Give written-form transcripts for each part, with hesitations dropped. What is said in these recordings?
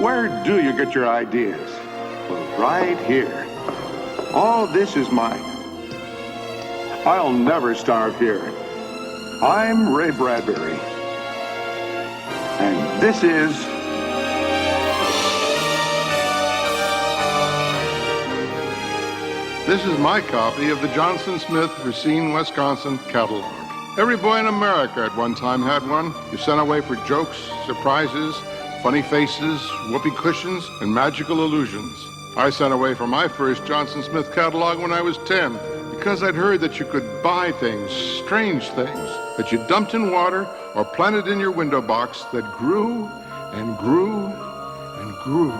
Where do you get your ideas? Well, right here. All this is mine. I'll never starve here. I'm Ray Bradbury. And this is... This is my copy of the Johnson Smith Racine, Wisconsin catalog. Every boy in America at one time had one. You sent away for jokes, surprises, funny faces, whoopee cushions, and magical illusions. I sent away for my first Johnson Smith catalog when I was 10, because I'd heard that you could buy things, strange things, that you dumped in water or planted in your window box that grew and grew and grew.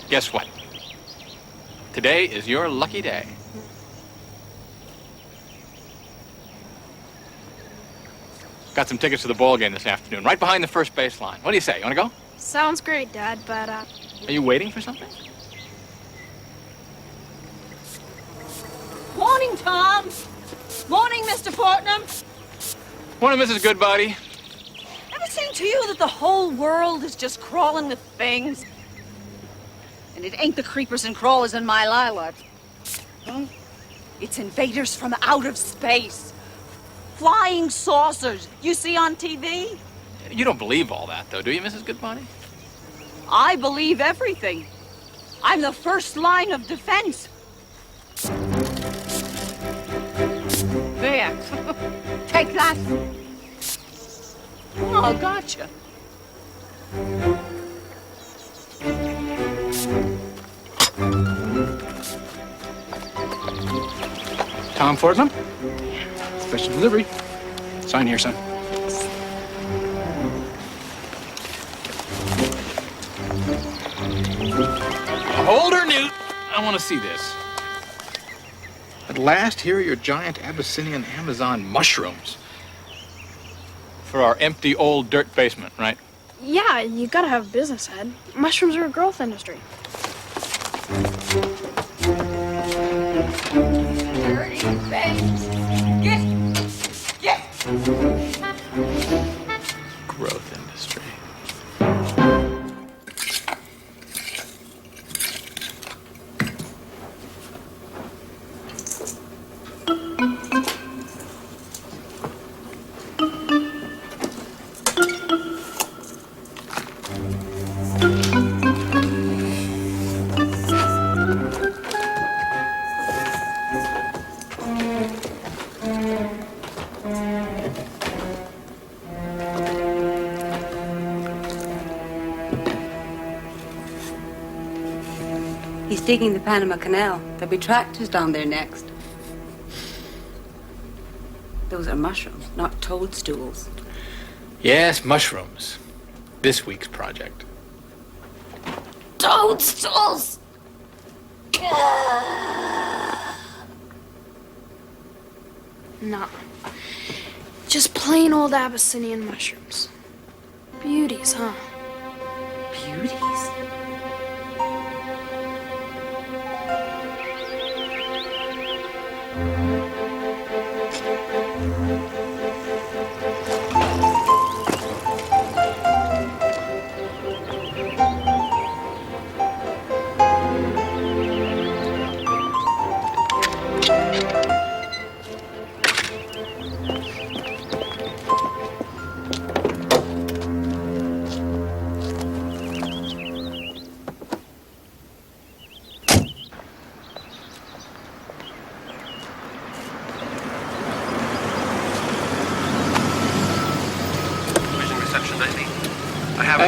Guess what? Today is your lucky day. Got some tickets to the ball game this afternoon, right behind the first base line. What do you say? You want to go? Sounds great, Dad, but, Are you waiting for something? Morning, Tom. Morning, Mr. Fortnum. Morning, Mrs. Goodbody. Ever seem to you that the whole world is just crawling with things? And it ain't the creepers and crawlers in my lilac. It's invaders from out of space. Flying saucers you see on TV. You don't believe all that, though, do you, Mrs. Goodbody? I believe everything. I'm the first line of defense. There. Take that. Oh, gotcha. Tom Fortnum? Special delivery. Sign here, son. Hold her, Newt. I want to see this. At last, here are your giant Abyssinian Amazon mushrooms. For our empty old dirt basement, right? yeah, you gotta have a business head. Mushrooms are a growth industry. Dirty things. Get. Growth industry. He's digging the Panama Canal. There'll be tractors down there next. Those are mushrooms, not toadstools. Yes, mushrooms. This week's project. Toadstools. No. Just plain old Abyssinian mushrooms. Beauties, huh? Beauties?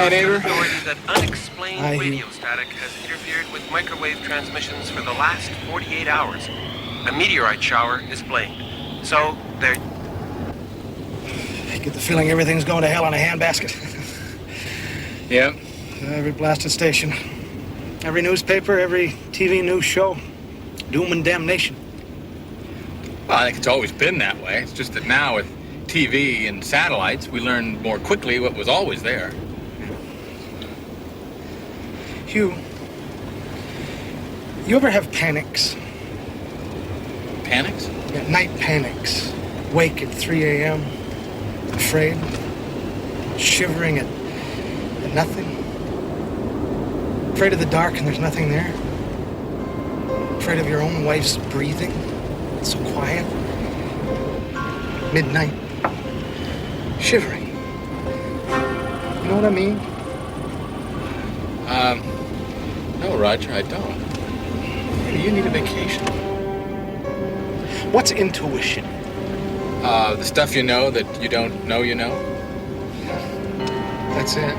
Hi, neighbor. Authorities that unexplained Hi. radio static has interfered with microwave transmissions for the last 48 hours. A meteorite shower is blamed. So, there... I get the feeling everything's going to hell in a handbasket. Yep. Every blasted station. Every newspaper, every TV news show. Doom and damnation. Well, I think it's always been that way. It's just that now with TV and satellites, we learn more quickly what was always there. Hugh, you ever have panics? Panics? Yeah, night panics. Wake at 3 a.m. Afraid. Shivering at nothing. Afraid of the dark and there's nothing there. Afraid of your own wife's breathing. It's so quiet. Midnight. Shivering. You know what I mean? No, Roger, I don't. Maybe you need a vacation. What's intuition? The stuff you know that you don't know you know? That's it.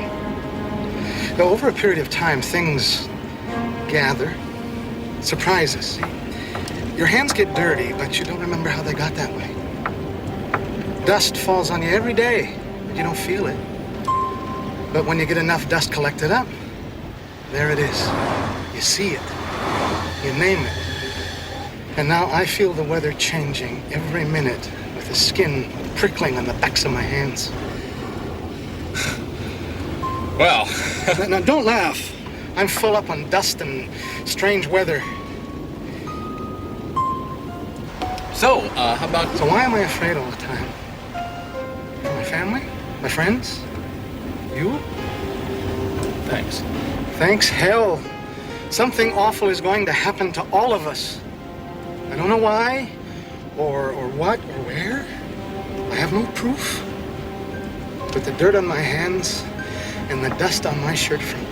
Now, over a period of time, things gather, surprises. Your hands get dirty, but you don't remember how they got that way. Dust falls on you every day, but you don't feel it. But when you get enough dust collected up, there it is. You see it. You name it. And now I feel the weather changing every minute with the skin prickling on the backs of my hands. Well, Now, don't laugh. I'm full up on dust and strange weather. so, how about... So why am I afraid all the time? For my family? My friends? You? Thanks. Thanks, hell. Something awful is going to happen to all of us. I don't know why, or what, or where. I have no proof. But the dirt on my hands and the dust on my shirt front.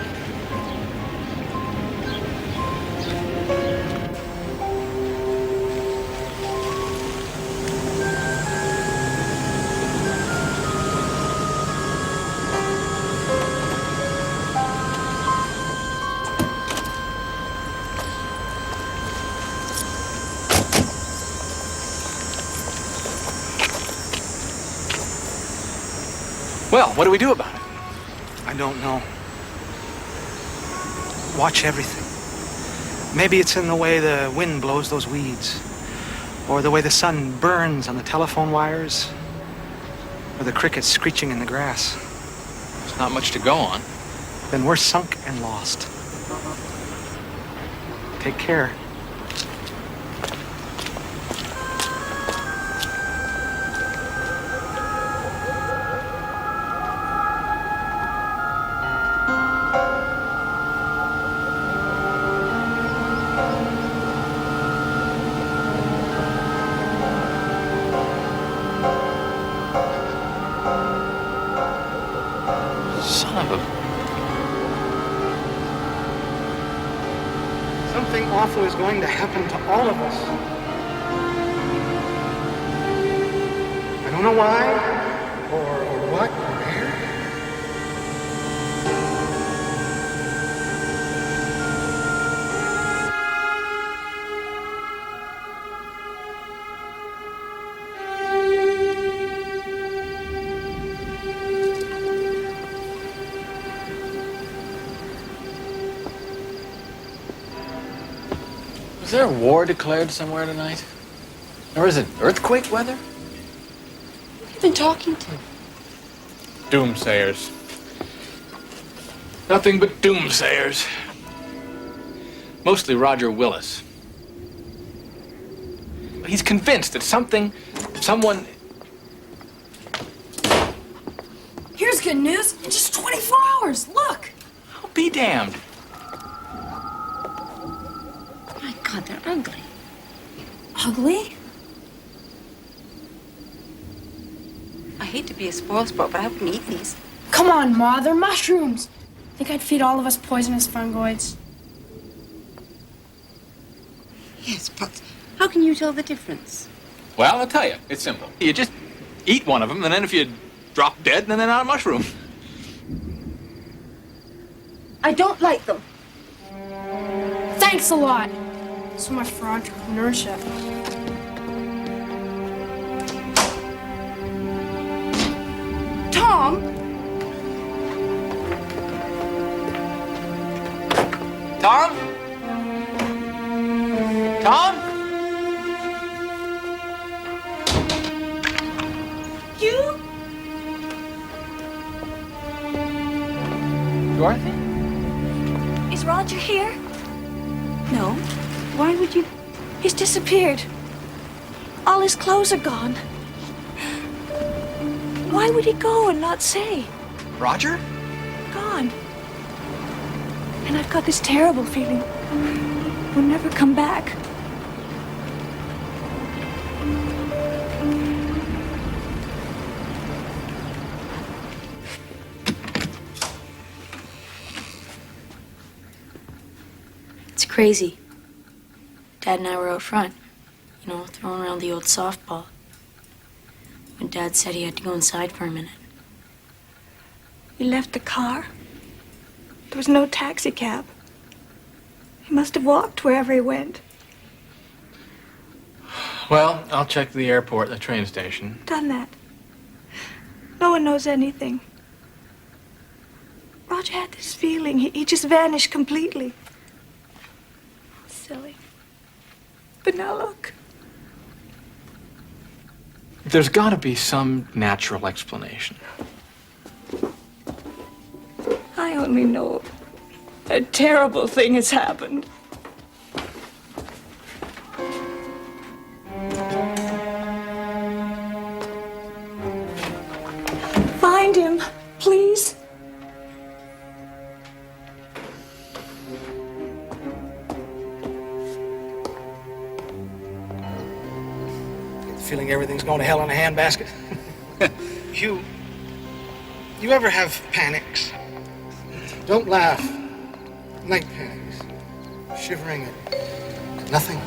Well, what do we do about it? I don't know. Watch everything. Maybe it's in the way the wind blows those weeds, or the way the sun burns on the telephone wires, or the crickets screeching in the grass. There's not much to go on. Then we're sunk and lost. Take care. Son of a... Something awful is going to happen to all of us. I don't know why, or what, or where. Was there a war declared somewhere tonight? Or is it earthquake weather? Who have you been talking to? Doomsayers. Nothing but doomsayers. Mostly Roger Willis. He's convinced that someone... Here's good news. In just 24 hours. Look. I'll be damned. My God, they're ugly. Ugly? I hate to be a spoil sport, but I wouldn't eat these. Come on, Ma. They're mushrooms. Think I'd feed all of us poisonous fungoids? Yes, but how can you tell the difference? Well, I'll tell you. It's simple. You just eat one of them, and then if you drop dead, then they're not a mushroom. I don't like them. Thanks a lot. So much for entrepreneurship. Tom! Tom? Tom? You? Dorothy? Is Roger here? No. Why would you? He's disappeared. All his clothes are gone. Why would he go and not say? Roger? Gone. And I've got this terrible feeling we'll never come back. It's crazy. Dad and I were out front, you know, throwing around the old softball. When Dad said he had to go inside for a minute. He left the car. There was no taxi cab. He must have walked wherever he went. Well, I'll check the airport and the train station. Done that. No one knows anything. Roger had this feeling. He just vanished completely. Silly. But now look. There's got to be some natural explanation. I only know a terrible thing has happened. Find him, please. Feeling everything's going to hell in a handbasket? You ever have panics? Don't laugh. Night panics. Shivering at nothing.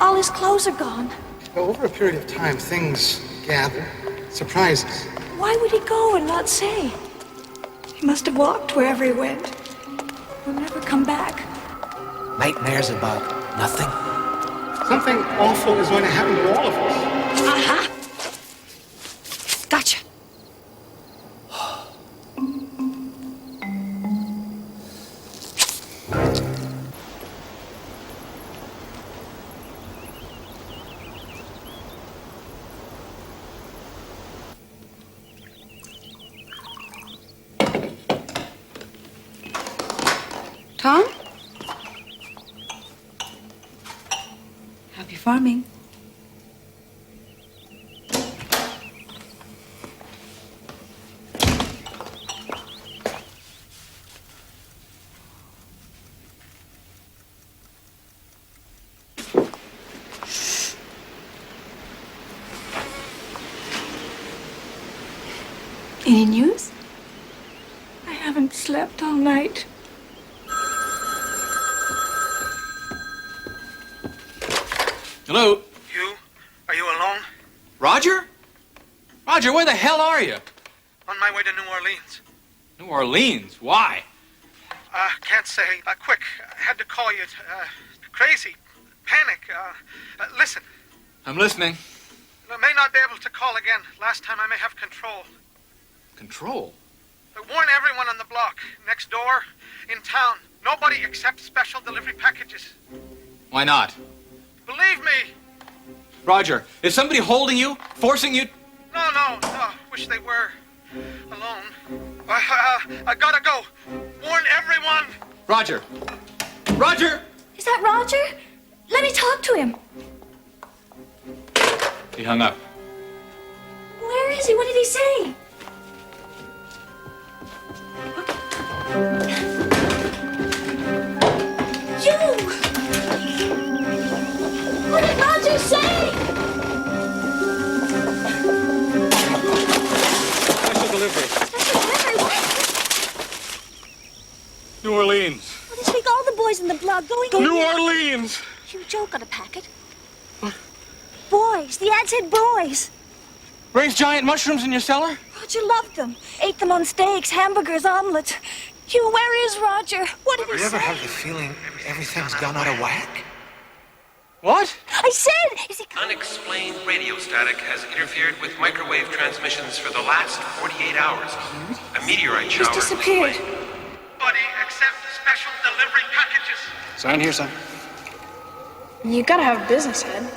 All his clothes are gone. Well, over a period of time, things gather. Surprises. Why would he go and not say? He must have walked wherever he went. We'll never come back. Nightmares about nothing. Something awful is going to happen to all of us. Aha! Gotcha. Tom? Happy farming. Any news? I haven't slept all night. Hello? You? Are you alone? Roger? Roger, where the hell are you? On my way to New Orleans. New Orleans? Why? Can't say. Quick. I had to call you. Crazy. Panic. Listen. I'm listening. I may not be able to call again. Last time I may have control. Control? Warn everyone on the block. Next door. In town. Nobody accepts special delivery packages. Why not? Believe me. Roger, is somebody holding you? Forcing you? No. Wish they were. Alone. I gotta go. Warn everyone. Roger. Roger! Is that Roger? Let me talk to him. He hung up. Where is he? What did he say? You! What did Roger say? Special delivery. Special delivery? What? New Orleans. Well, this week all the boys in the block going in. New Orleans! You Joe got a packet. What? Boys. The ad said boys. Ray's giant mushrooms in your cellar? Roger loved them. Ate them on steaks, hamburgers, omelets. Hugh, where is Roger? What did he You ever say? have the feeling everything's gone out of whack? What? I said, is he coming? Unexplained radio static has interfered with microwave transmissions for the last 48 hours. A meteorite shower He's disappeared. Buddy, accept special delivery packages. Sign here, son. You gotta have a business head.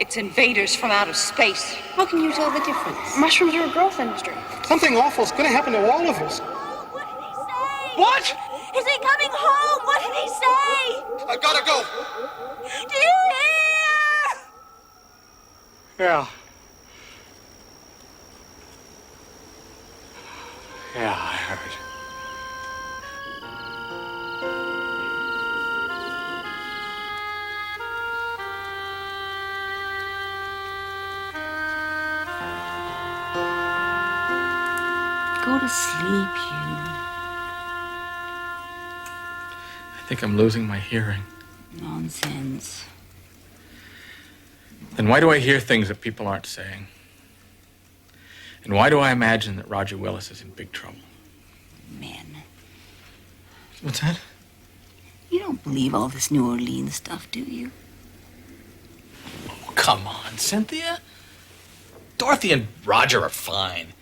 It's invaders from outer space. How can you tell the difference? Mushrooms are a growth industry. Something awful's gonna happen to all of us. What did he say? What? Is he coming home? What did he say? I gotta go. Do you hear? Yeah. Yeah, I heard. Go to sleep, Hugh. I think I'm losing my hearing. Nonsense. Then why do I hear things that people aren't saying? And why do I imagine that Roger Willis is in big trouble? Men. What's that? You don't believe all this New Orleans stuff, do you? Oh, come on, Cynthia. Dorothy and Roger are fine.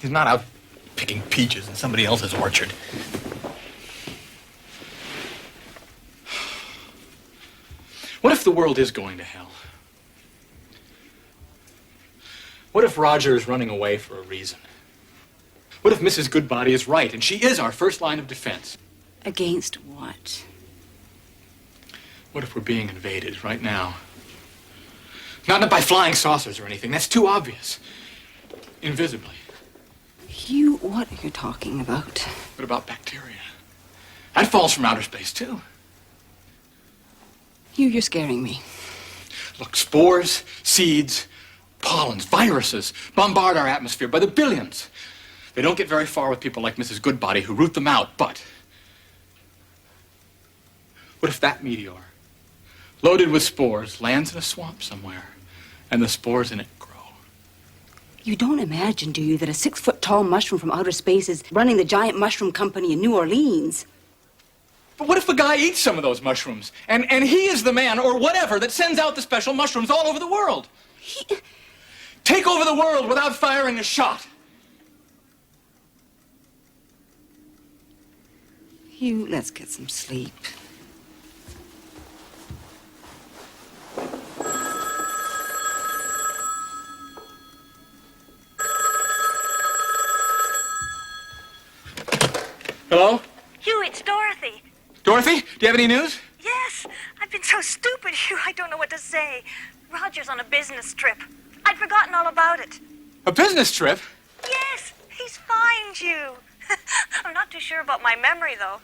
He's not out picking peaches in somebody else's orchard. What if the world is going to hell? What if Roger is running away for a reason? What if Mrs. Goodbody is right and she is our first line of defense? Against what? What if we're being invaded right now? Not by flying saucers or anything. That's too obvious. Invisibly. Hugh, what are you talking about? What about bacteria? That falls from outer space, too. Hugh, you're scaring me. Look, spores, seeds, pollens, viruses bombard our atmosphere by the billions. They don't get very far with people like Mrs. Goodbody who root them out, but what if that meteor, loaded with spores, lands in a swamp somewhere, and the spores in it grow? You don't imagine, do you, that a 6-foot-tall mushroom from outer space is running the giant mushroom company in New Orleans? But what if a guy eats some of those mushrooms, and he is the man, or whatever, that sends out the special mushrooms all over the world? Take over the world without firing a shot. Hugh, let's get some sleep. Hello? Hugh, it's Dorothy. Dorothy, do you have any news? Yes, I've been so stupid, Hugh, I don't know what to say. Roger's on a business trip. I'd forgotten all about it. A business trip? Yes, he's fine, Hugh. I'm not too sure about my memory, though.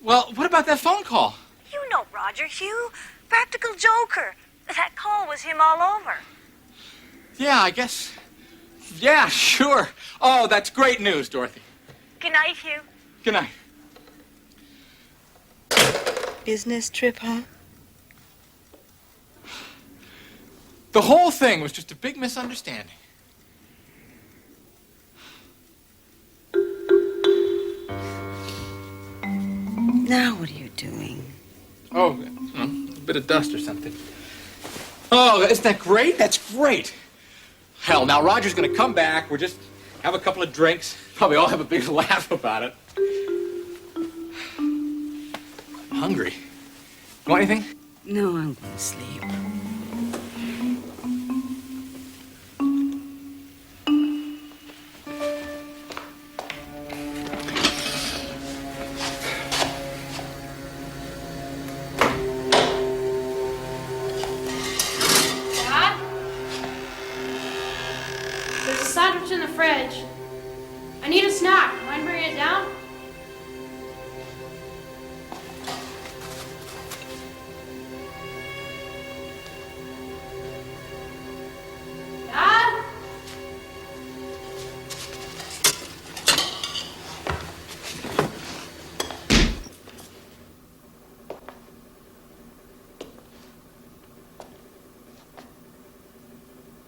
Well, what about that phone call? You know Roger, Hugh. Practical joker. That call was him all over. Yeah, I guess. Yeah, sure. Oh, that's great news, Dorothy. Good night, Hugh. Good night. Business trip, huh? The whole thing was just a big misunderstanding. Now what are you doing? Oh, a bit of dust or something. Oh, isn't that great? That's great. Hell, now Roger's gonna come back. We'll just have a couple of drinks. Probably all have a big laugh about it. I'm hungry. You want anything? No, I'm going to sleep. Dad? There's a sandwich in the fridge. I need a snack. Mind bringing it down? Dad?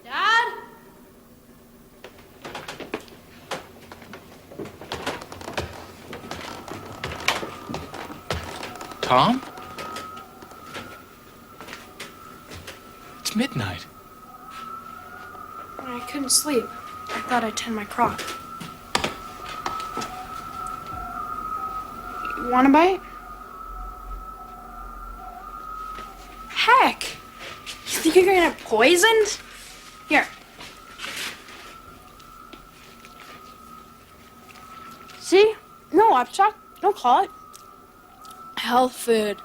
Dad? Tom? It's midnight. I couldn't sleep. I thought I'd tend my crop. You want a bite? Heck! You think you're gonna get poisoned? Here. See? No upchuck. Don't call it. Health food.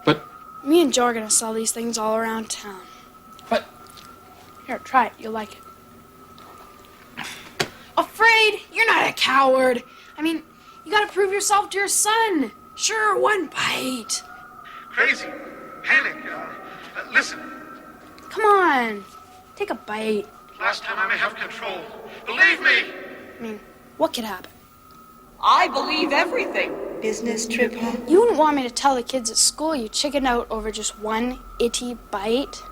But... Me and Joe are gonna sell these things all around town. But... Here, try it. You'll like it. Afraid? You're not a coward. I mean, you gotta prove yourself to your son. Sure, one bite. Crazy. Panic. Listen. Come on. Take a bite. Last time I may have control. Believe me. I mean, what could happen? I believe everything. Business trip, huh? You wouldn't want me to tell the kids at school you chickened out over just one itty bite?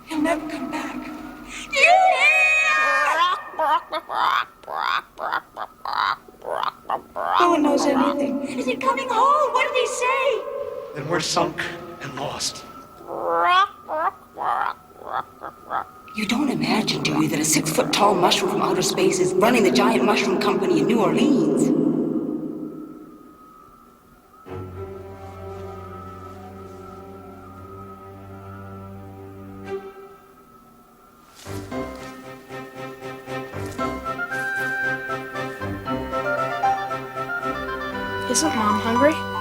He'll never come back. No one knows anything. Is he coming home? What did he say? Then we're sunk and lost. You don't imagine, do you, that a 6-foot-tall mushroom from outer space is running the giant mushroom company in New Orleans? Isn't Mom hungry?